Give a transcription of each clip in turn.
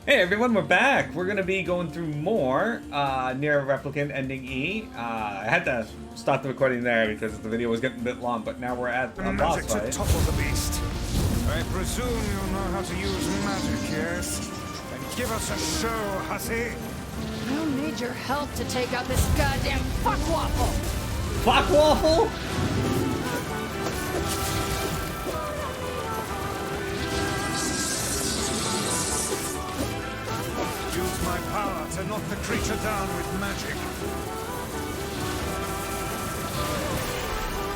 Hey everyone, we're back. We're gonna be going through more NieR Replicant Ending E. I had to stop the recording there because the video was getting a bit long, but now we're at a boss fight. To topple the beast. I presume you know how to use magic, yes? Then give us a show, hussy. I don't need your help to take out this goddamn fuckwaffle. Fuckwaffle? Use my power to knock the creature down with magic.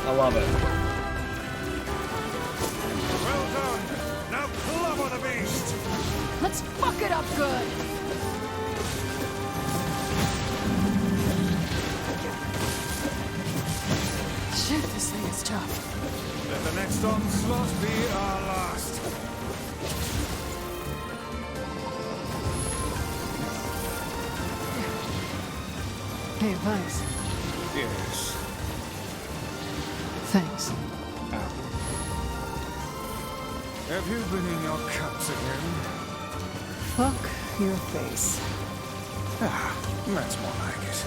I love it. Well done. Now clobber the beast. Let's fuck it up good. Shit, this thing is tough. Let the next onslaught be our last. Hey, Vice. Yes. Thanks. Have you been in your cups again? Fuck your face. Ah, that's more like it.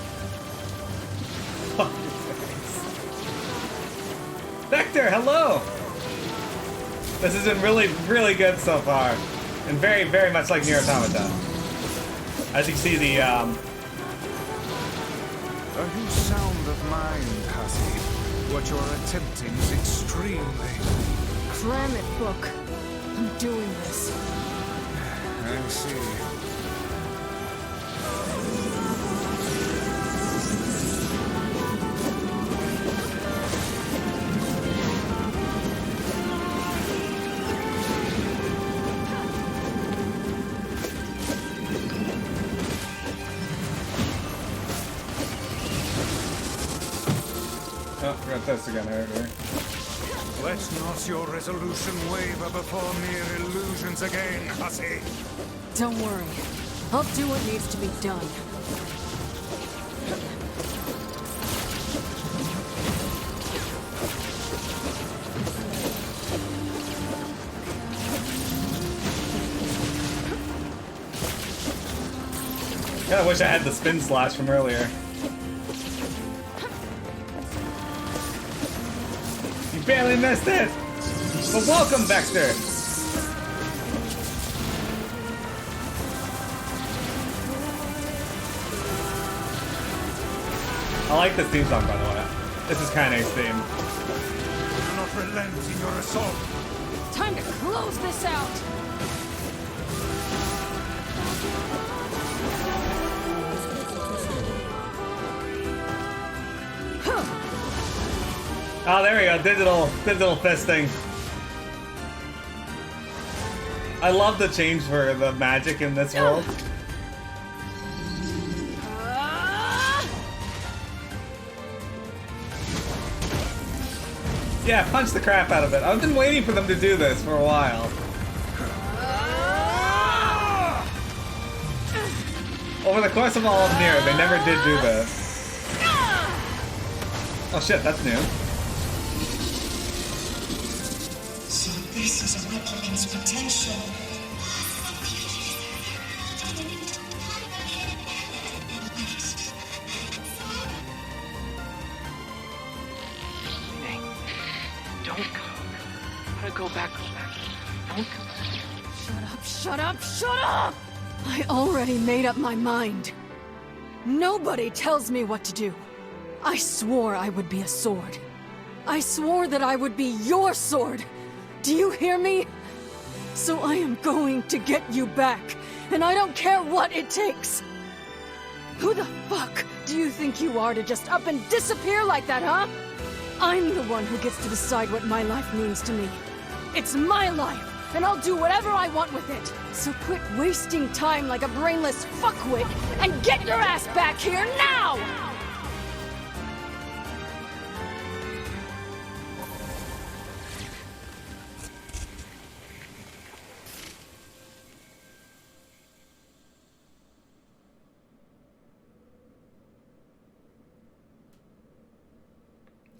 Vector, hello! This has been really, really good so far. And very, very much like NieR Automata. As you can see, the, Are you sound of mind, hussy? What you're attempting is extremely... Cram it, book. I'm doing this. I see. oh, we're at this again earlier. Let not your resolution waver before mere illusions again, hussy. Don't worry. I'll do what needs to be done. Kinda wish I had the spin slash from earlier. You barely missed it! But welcome, Vector! I like this theme song, by the way. This is Kaine's theme. Do not relent in your assault. Time to close this out! Oh, there we go. Digital fisting. I love the change for the magic in this world. Yeah, punch the crap out of it. I've been waiting for them to do this for a while. Over the course of all of NieR, they never did do this. Oh shit, that's new. So this is a replicant's potential. Don't go. Gotta go back. Don't come. Shut up, shut up! I already made up my mind. Nobody tells me what to do. I swore I would be a sword. I swore that I would be your sword. Do you hear me? So I am going to get you back, and I don't care what it takes. Who the fuck do you think you are to just up and disappear like that, huh? I'm the one who gets to decide what my life means to me. It's my life, and I'll do whatever I want with it. So quit wasting time like a brainless fuckwit and get your ass back here now!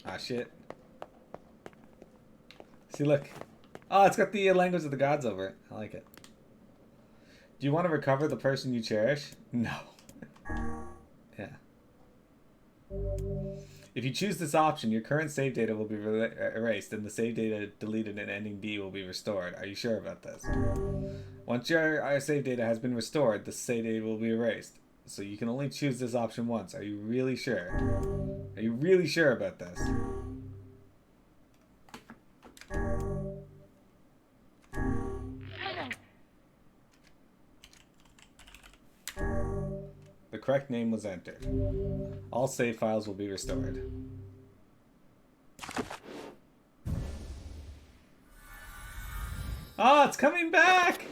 Ah, shit. See, look. Oh, it's got the language of the gods over it. I like it. Do you want to recover the person you cherish? No. Yeah. If you choose this option, your current save data will be erased and the save data deleted in ending B will be restored. Are you sure about this? Once your save data has been restored, the save data will be erased. So you can only choose this option once. Are you really sure? Are you really sure about this? The correct name was entered. All save files will be restored. Oh, it's coming back!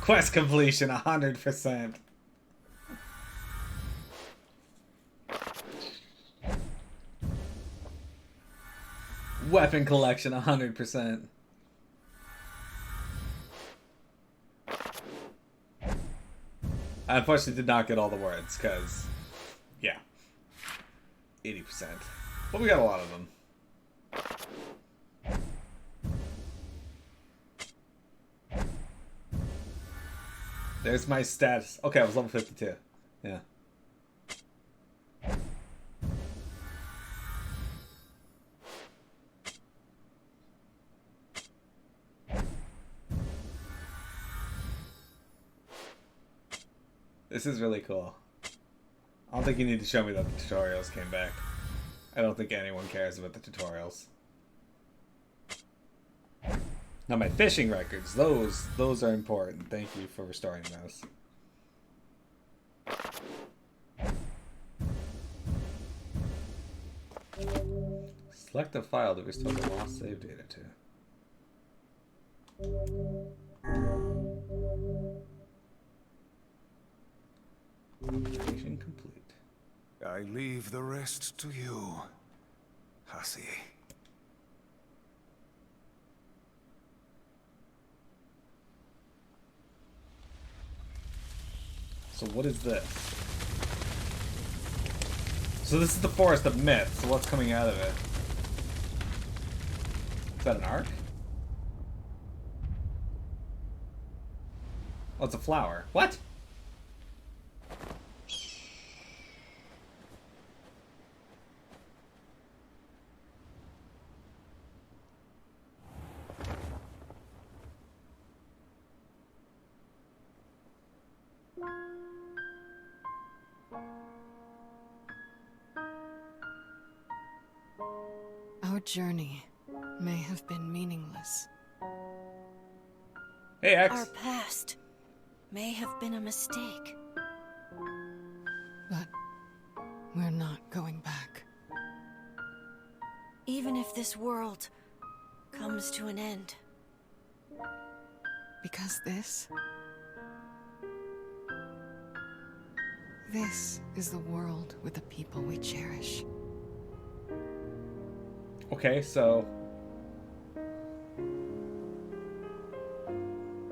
Quest completion, 100%. Weapon collection, 100%. I unfortunately did not get all the words, because, yeah. 80%. But we got a lot of them. There's my stats. Okay, I was level 52. Yeah. This is really cool. I don't think you need to show me that the tutorials came back. I don't think anyone cares about the tutorials. Now my fishing records, those are important. Thank you for restoring those. Select a file to restore the lost save data to. Mission complete. I leave the rest to you, Hussy. So what is this? So this is the Forest of Myth, so what's coming out of it? Is that an arc? Oh, it's a flower. What? Our journey may have been meaningless. Hey, X. Our past may have been a mistake. But we're not going back. Even if this world comes to an end. Because this is the world with the people we cherish. Okay, so...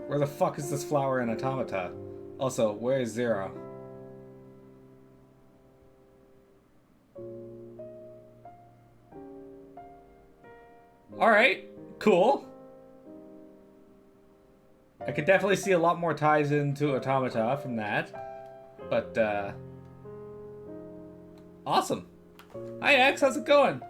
where the fuck is this flower in Automata? Also, where is Zero? Alright, cool. I could definitely see a lot more ties into Automata from that. But, awesome. Hi, X, how's it going?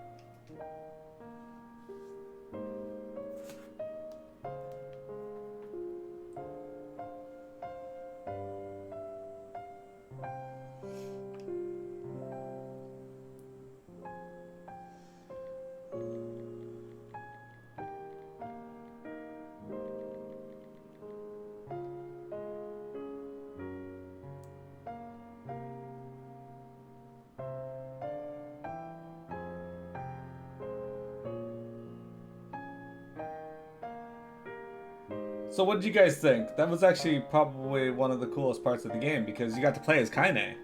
So what did you guys think? That was actually probably one of the coolest parts of the game because you got to play as Kaine.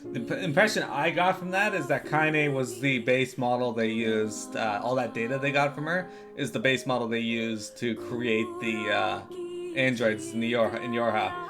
The impression I got from that is that Kaine was the base model they used. All that data they got from her is the base model they used to create the androids in Yorha.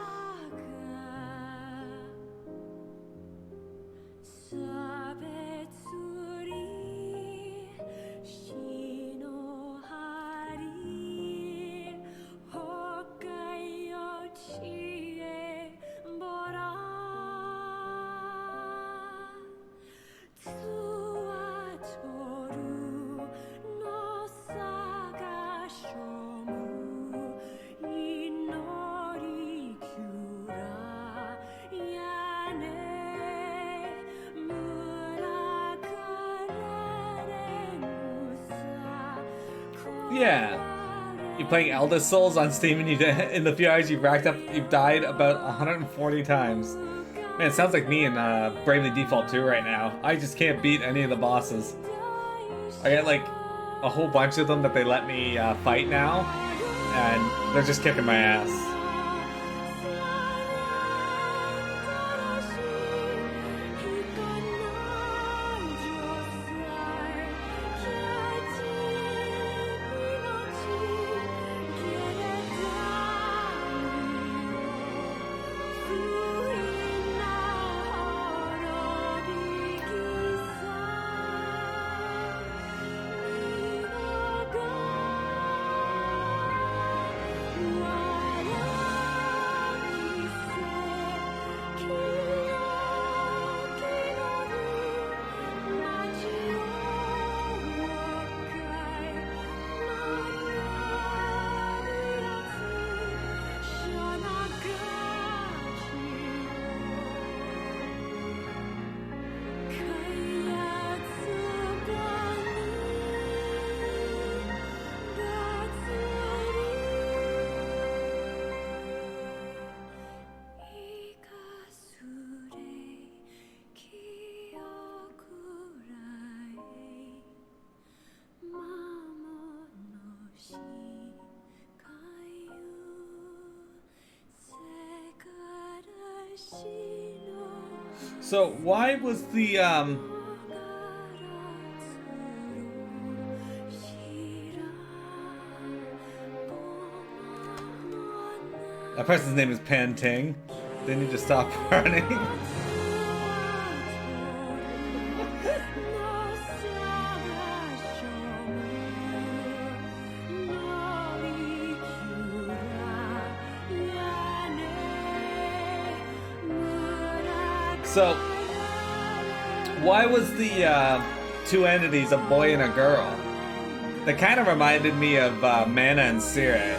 Yeah. You're playing Eldest Souls on Steam and in the few hours you've died about 140 times. Man, it sounds like me in Bravely Default 2 right now. I just can't beat any of the bosses. I got like a whole bunch of them that they let me fight now, and they're just kicking my ass. So why was the that person's name is Panting. They need to stop running. So, why was the two entities a boy and a girl? They kind of reminded me of Mana and Sire.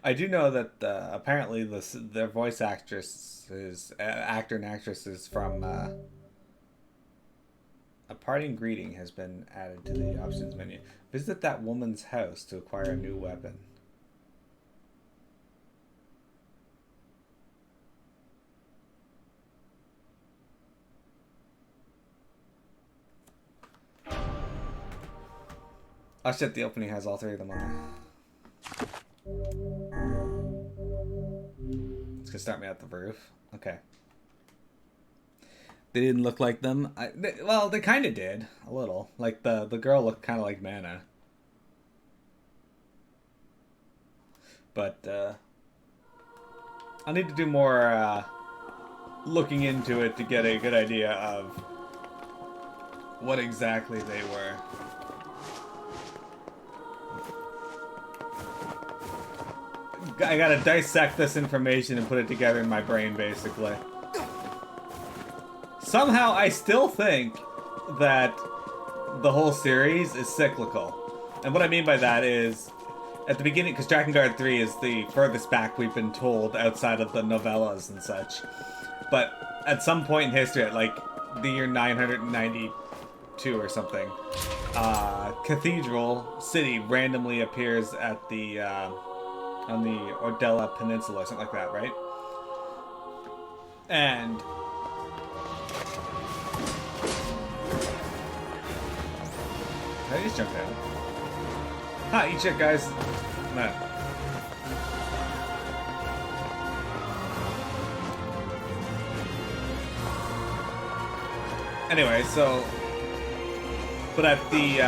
I do know that apparently their voice actress is actor and actress is from A Parting Greeting has been added to the options menu. Visit that woman's house to acquire a new weapon. Oh shit, the opening has all three of them on there. It's gonna start me at the roof. Okay. They didn't look like them. Well, they kind of did. A little. Like, the girl looked kind of like Mana. But, I need to do more, looking into it to get a good idea of what exactly they were. I gotta dissect this information and put it together in my brain, basically. Somehow, I still think that the whole series is cyclical. And what I mean by that is, at the beginning, because Drakengard 3 is the furthest back we've been told outside of the novellas and such. But at some point in history, at like the year 992 or something, Cathedral City randomly appears at the, on the Ordella Peninsula or something like that, right? And I just jumped out. Ha! Eat shit, guys. No. Anyway, so, but at the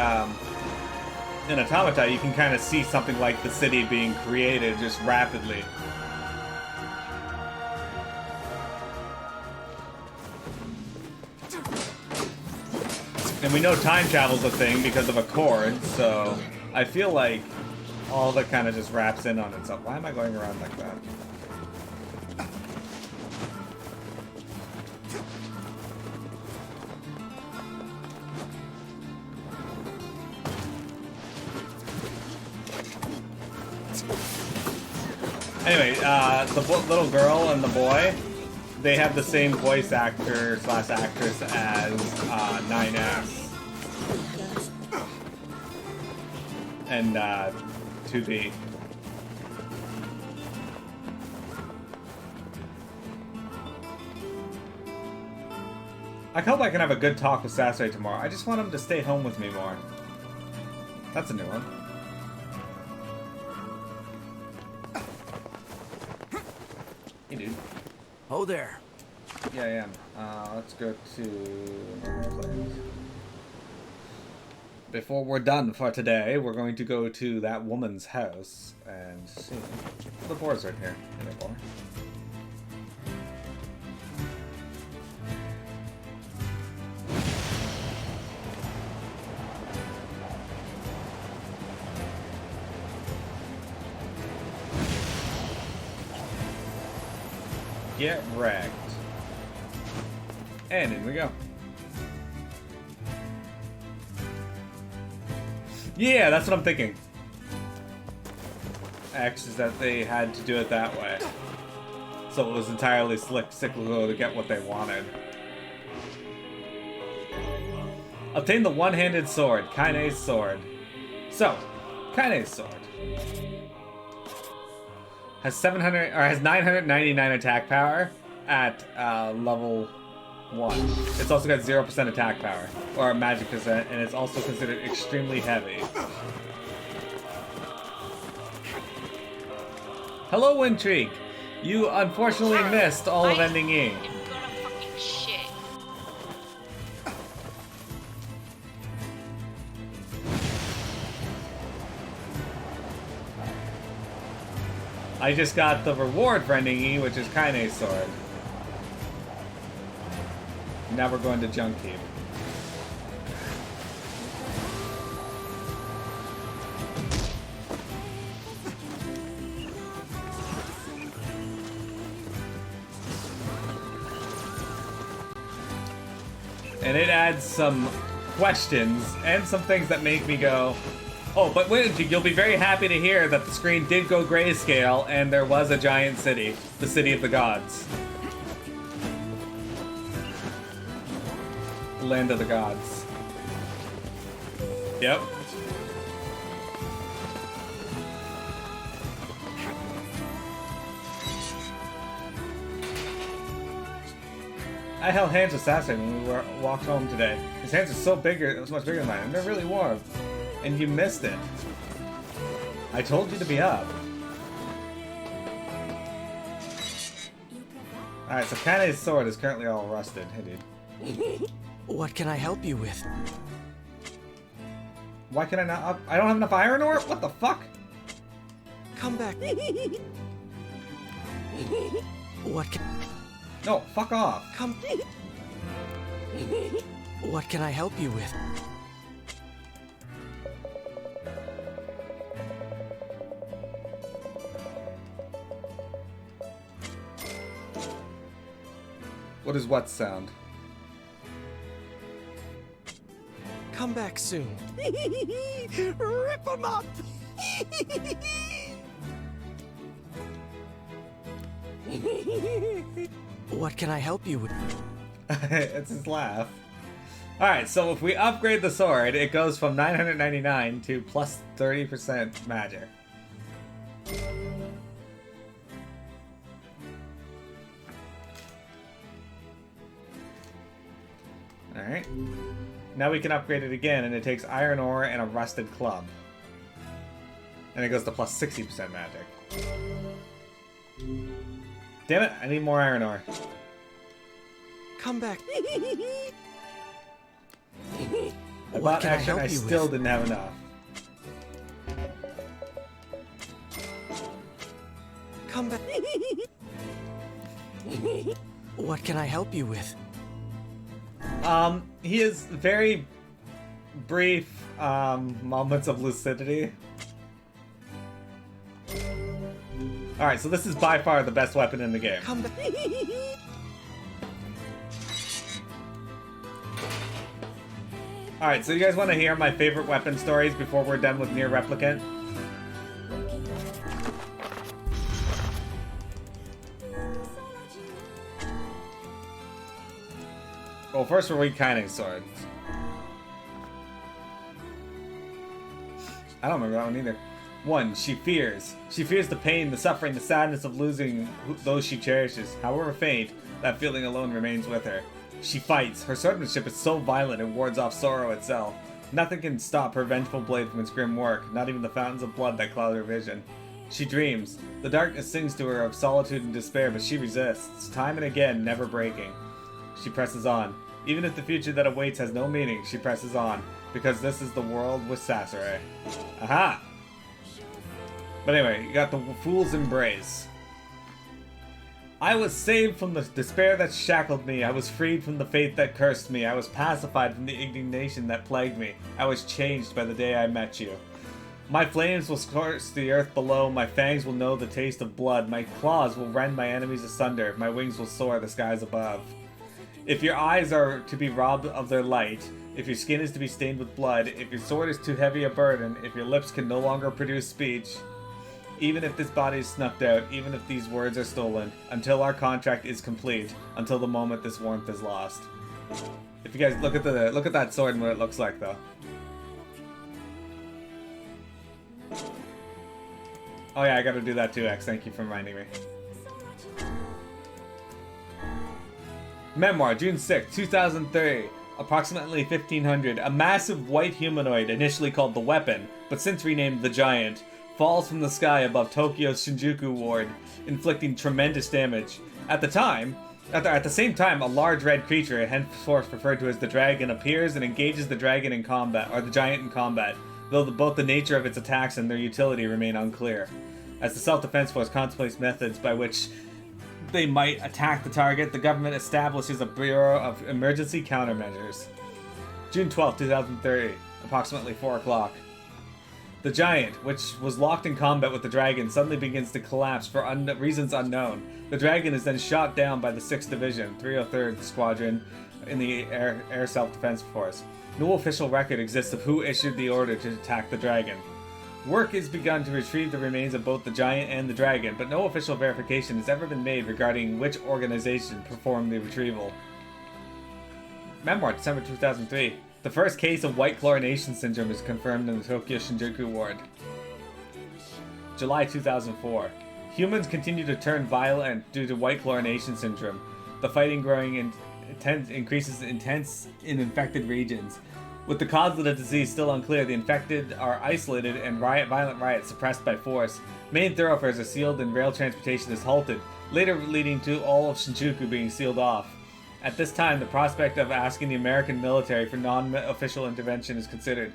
in Automata, you can kind of see something like the city being created just rapidly. And we know time travel's a thing because of a chord, so I feel like all that kind of just wraps in on itself. Why am I going around like that? Anyway, the little girl and the boy, they have the same voice actor / actress as 9S and 2B. I hope I can have a good talk with Sasori tomorrow. I just want him to stay home with me more. That's a new one. Hey, dude. Oh there. Yeah, I am. Let's go to normal place. Before we're done for today, we're going to go to that woman's house and see. The boar's right here. Hey there, boy. Get wrecked. And in we go. Yeah, that's what I'm thinking. X is that they had to do it that way. So it was entirely cyclical to get what they wanted. Obtain the one-handed sword, Kaine's sword. So, Kaine's sword has 999 attack power at level 1. It's also got 0% attack power, or magic percent, and it's also considered extremely heavy. Hello, Intrigue. You unfortunately missed all of ending E. I just got the reward for ending E, which is Kaine's sword. Now we're going to Junk Keep. And it adds some questions and some things that make me go, oh, but wait, you'll be very happy to hear that the screen did go grayscale and there was a giant city, the city of the gods. Land of the gods. Yep. I held hands with Sasori when we walked home today. His hands are so bigger, it was much bigger than mine, and they're really warm. And you missed it. I told you to be up. Alright, so Kaine's sword is currently all rusted. Hey, dude. What can I help you with? Why can I not up? I don't have enough iron ore? What the fuck? Come back. What can... No, fuck off. Come... What can I help you with? What does what sound? Come back soon. Rip 'em up! What can I help you with? It's his laugh. Alright, so if we upgrade the sword, it goes from 999 to plus 30% magic. Alright. Now we can upgrade it again, and it takes iron ore and a rusted club. And it goes to plus 60% magic. Damn it, I need more iron ore. Come back. I What bought can I extra and I help you still with? didn't have enough. Come back. What can I help you with? He has very brief, moments of lucidity. Alright, so this is by far the best weapon in the game. Come back. Alright, so you guys want to hear my favorite weapon stories before we're done with NieR Replicant? Well, first we'll read Kaine's swords. I don't remember that one either. 1. She fears. She fears the pain, the suffering, the sadness of losing those she cherishes. However faint, that feeling alone remains with her. She fights. Her swordsmanship is so violent it wards off sorrow itself. Nothing can stop her vengeful blade from its grim work, not even the fountains of blood that cloud her vision. She dreams. The darkness sings to her of solitude and despair, but she resists, time and again, never breaking. She presses on. Even if the future that awaits has no meaning, she presses on, because this is the world with Sasori. Aha! But anyway, you got the Fool's Embrace. I was saved from the despair that shackled me. I was freed from the fate that cursed me. I was pacified from the indignation that plagued me. I was changed by the day I met you. My flames will scorch the earth below. My fangs will know the taste of blood. My claws will rend my enemies asunder. My wings will soar the skies above. If your eyes are to be robbed of their light, if your skin is to be stained with blood, if your sword is too heavy a burden, if your lips can no longer produce speech, even if this body is snuffed out, even if these words are stolen, until our contract is complete, until the moment this warmth is lost. If you guys look at that sword and what it looks like, though. Oh yeah, I gotta do that too, X. Thank you for reminding me. Memoir, June 6, 2003. Approximately 1500. A massive white humanoid, initially called the Weapon, but since renamed the Giant, falls from the sky above Tokyo's Shinjuku ward, inflicting tremendous damage. At the same time, a large red creature, henceforth referred to as the Dragon, appears and engages the dragon in combat, or the giant in combat, though both the nature of its attacks and their utility remain unclear. As the Self-Defense Force contemplates methods by which they might attack the target, the government establishes a Bureau of Emergency Countermeasures. June 12, 2030, approximately 4 o'clock. The Giant, which was locked in combat with the Dragon, suddenly begins to collapse for reasons unknown. The Dragon is then shot down by the 6th Division, 303rd Squadron, in the Air Self-Defense Force. No official record exists of who issued the order to attack the Dragon. Work is begun to retrieve the remains of both the Giant and the Dragon, but no official verification has ever been made regarding which organization performed the retrieval. Memoir, December 2003. The first case of white chlorination syndrome is confirmed in the Tokyo Shinjuku ward. July 2004. Humans continue to turn violent due to white chlorination syndrome. The fighting growing increases intense in infected regions. With the cause of the disease still unclear, the infected are isolated and violent riots suppressed by force. Main thoroughfares are sealed and rail transportation is halted, later leading to all of Shinjuku being sealed off. At this time, the prospect of asking the American military for non-official intervention is considered,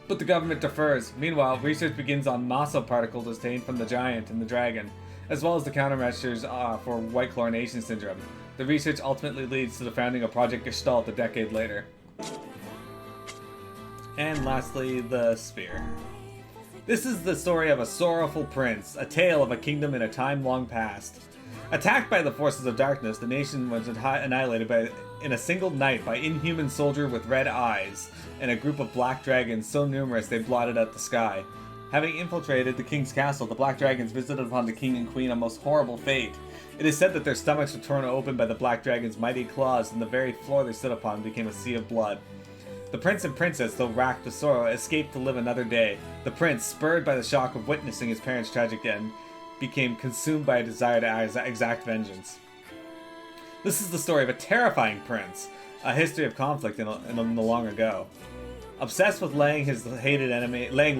but the government defers. Meanwhile, research begins on massa particles obtained from the Giant and the Dragon, as well as the countermeasures for white chlorination syndrome. The research ultimately leads to the founding of Project Gestalt a decade later. And lastly, the Spear. This is the story of a sorrowful prince, a tale of a kingdom in a time long past. Attacked by the forces of darkness, the nation was annihilated in a single night by inhuman soldier with red eyes and a group of black dragons so numerous they blotted out the sky. Having infiltrated the king's castle, the black dragons visited upon the king and queen a most horrible fate. It is said that their stomachs were torn open by the black dragon's mighty claws, and the very floor they stood upon became a sea of blood. The prince and princess, though racked with sorrow, escaped to live another day. The prince, spurred by the shock of witnessing his parents' tragic end, became consumed by a desire to exact vengeance. This is the story of a terrifying prince, a history of conflict in the long ago. Obsessed with laying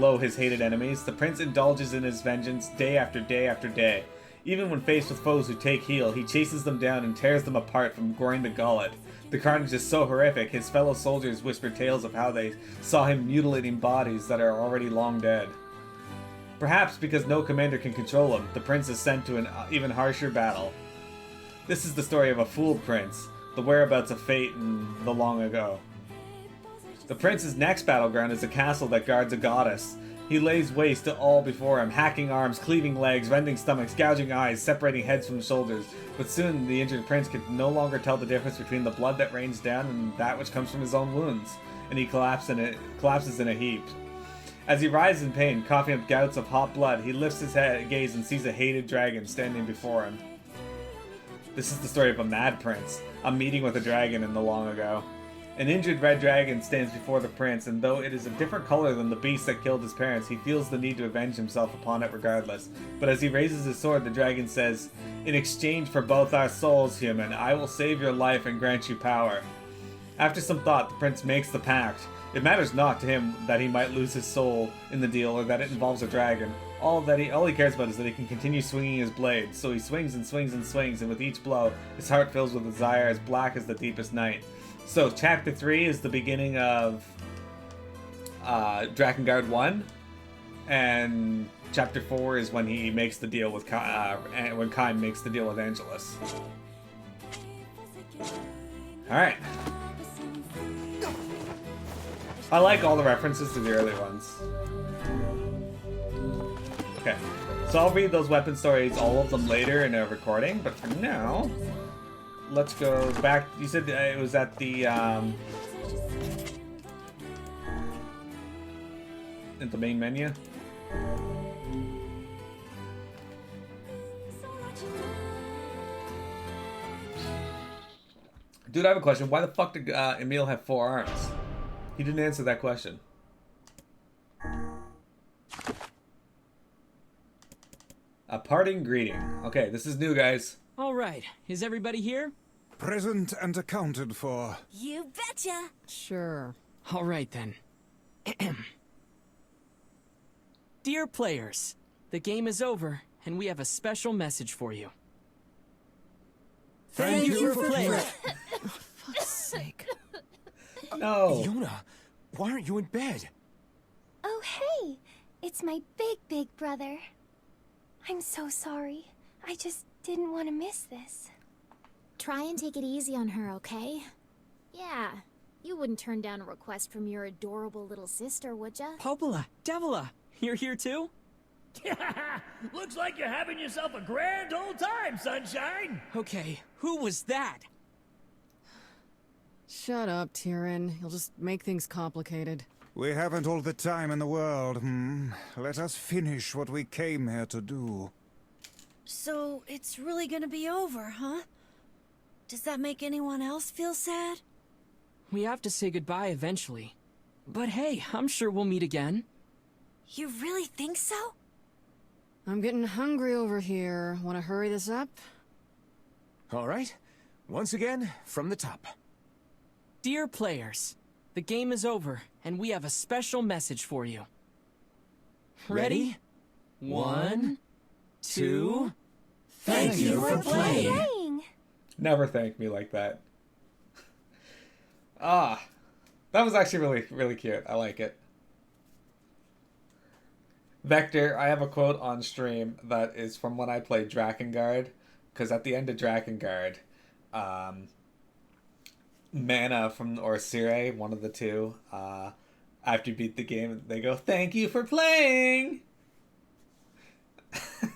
low his hated enemies, the prince indulges in his vengeance day after day after day. Even when faced with foes who take heel, he chases them down and tears them apart from groin to gullet. The carnage is so horrific, his fellow soldiers whisper tales of how they saw him mutilating bodies that are already long dead. Perhaps because no commander can control him, the prince is sent to an even harsher battle. This is the story of a fooled prince, the whereabouts of fate in the long ago. The prince's next battleground is a castle that guards a goddess. He lays waste to all before him, hacking arms, cleaving legs, rending stomachs, gouging eyes, separating heads from shoulders. But soon the injured prince can no longer tell the difference between the blood that rains down and that which comes from his own wounds, and he collapses in a heap. As he writhes in pain, coughing up gouts of hot blood, he lifts his gaze and sees a hated dragon standing before him. This is the story of a mad prince, a meeting with a dragon in the long ago. An injured red dragon stands before the prince, and though it is a different color than the beast that killed his parents, he feels the need to avenge himself upon it regardless. But as he raises his sword, the dragon says, "In exchange for both our souls, human, I will save your life and grant you power." After some thought, the prince makes the pact. It matters not to him that he might lose his soul in the deal or that it involves a dragon. All he cares about is that he can continue swinging his blade. So he swings and swings and swings, and with each blow, his heart fills with desire as black as the deepest night. So chapter 3 is the beginning of Drakengard 1, and chapter 4 is when he makes the deal with when Kaine makes the deal with Angelus. All right. I like all the references to the early ones. Okay, so I'll read those weapon stories, all of them, later in a recording, but for now, let's go back. You said it was at the, in the main menu? Dude, I have a question. Why the fuck did Emil have 4 arms? He didn't answer that question. A parting greeting. Okay, this is new, guys. All right, is everybody here? Present and accounted for. You betcha! Sure. All right then. Dear players, the game is over, and we have a special message for you. Thank you for for playing. Fuck's sake. No. Yuna, why aren't you in bed? Oh, hey! It's my big brother. I'm so sorry. I just didn't want to miss this. Try and take it easy on her, okay? Yeah, you wouldn't turn down a request from your adorable little sister, would ya? Popola, Devila, you're here too? Looks like you're having yourself a grand old time, sunshine! Okay, who was that? Shut up, Tyrion. You'll just make things complicated. We haven't all the time in the world, Let us finish what we came here to do. So, it's really gonna be over, huh? Does that make anyone else feel sad? We have to say goodbye eventually. But hey, I'm sure we'll meet again. You really think so? I'm getting hungry over here. Want to hurry this up? All right. Once again, from the top. Dear players, the game is over, and we have a special message for you. Ready? 1, 2... Thank you for playing! Never thank me like that. That was actually really cute. I like it. Vector, I have a quote on stream that is from when I played Drakengard, because at the end of Drakengard, Mana or Sire, one of the two, after you beat the game, they go, "Thank you for playing!"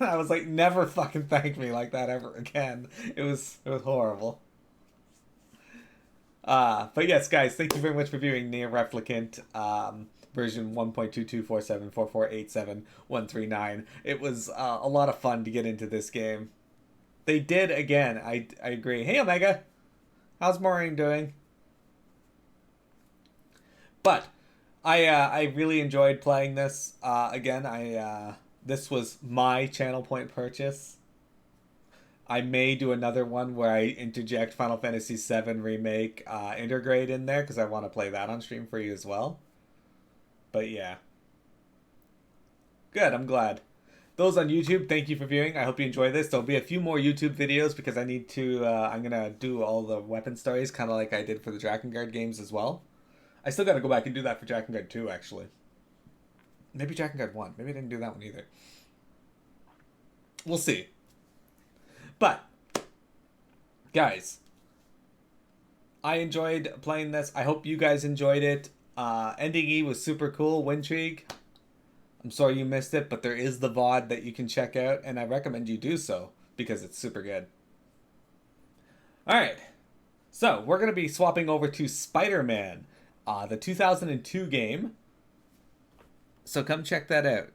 I was like, never fucking thank me like that ever again. It was horrible. But yes, guys, thank you very much for viewing NieR Replicant, version 1.224744871139. It was a lot of fun to get into this game. They did, again, I agree. Hey, Omega! How's Maureen doing? But I really enjoyed playing this. Again, this was my channel point purchase. I may do another one where I interject Final Fantasy VII Remake Intergrade in there because I want to play that on stream for you as well. But yeah. Good, I'm glad. Those on YouTube, thank you for viewing. I hope you enjoy this. There'll be a few more YouTube videos because I need to, I'm going to do all the weapon stories kind of like I did for the Drakengard games as well. I still got to go back and do that for Drakengard 2, actually. Maybe Drakengard 1. Maybe I didn't do that one either. We'll see. But, guys, I enjoyed playing this. I hope you guys enjoyed it. Ending E was super cool. Wintrigue. I'm sorry you missed it, but there is the VOD that you can check out, and I recommend you do so because it's super good. Alright, so we're going to be swapping over to Spider-Man, the 2002 game. So come check that out.